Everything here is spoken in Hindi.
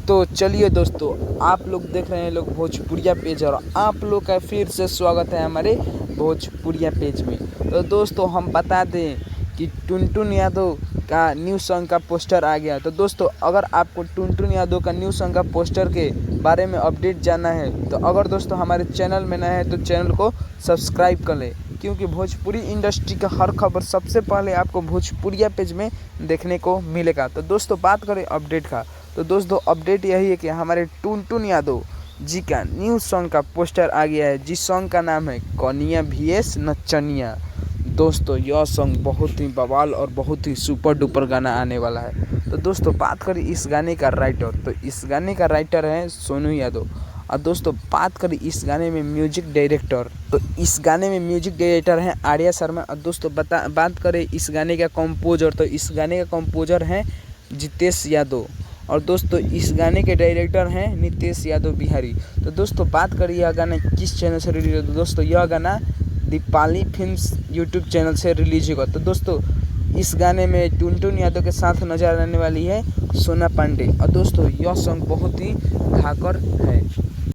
तो चलिए दोस्तों, आप लोग देख रहे हैं लोग भोजपुरिया पेज और आप लोग का फिर से स्वागत है हमारे भोजपुरिया पेज में। तो दोस्तों हम बता दें कि टुनटुन यादव का न्यू सॉन्ग का पोस्टर आ गया। तो दोस्तों अगर आपको टुनटुन यादव का न्यू सॉन्ग का पोस्टर के बारे में अपडेट जानना है तो अगर दोस्तों हमारे चैनल में नए हैं तो चैनल को सब्सक्राइब कर लें, क्योंकि भोजपुरी इंडस्ट्री का हर खबर सबसे पहले आपको भोजपुरिया पेज में देखने को मिलेगा। तो दोस्तों बात करें अपडेट का, तो दोस्तों अपडेट यही है कि हमारे टुनटुन यादव जी का न्यू सॉन्ग का पोस्टर आ गया है, जिस सॉन्ग का नाम है कनिया VS नचनिया। दोस्तों यह सॉन्ग बहुत ही बवाल और बहुत ही सुपर डुपर गाना आने वाला है। तो दोस्तों बात करें इस गाने का राइटर, तो इस गाने का राइटर है सोनू यादव। और दोस्तों बात करें इस गाने में म्यूजिक डायरेक्टर, तो इस गाने में म्यूजिक डायरेक्टर हैं आर्या शर्मा। और दोस्तों बात करें इस गाने का कंपोजर, तो इस गाने का कंपोजर हैं जितेश यादव। और दोस्तों इस गाने के डायरेक्टर हैं नितेश यादव बिहारी। तो दोस्तों बात करें यह गाना किस चैनल से रिलीज होगा, तो दोस्तों यह गाना दीपाली फिल्म्स यूट्यूब चैनल से रिलीज होगा। तो दोस्तों इस गाने में टुनटुन यादव के साथ नजर आने वाली है सोना पांडे। और दोस्तों यह सॉन्ग बहुत ही धाकर है।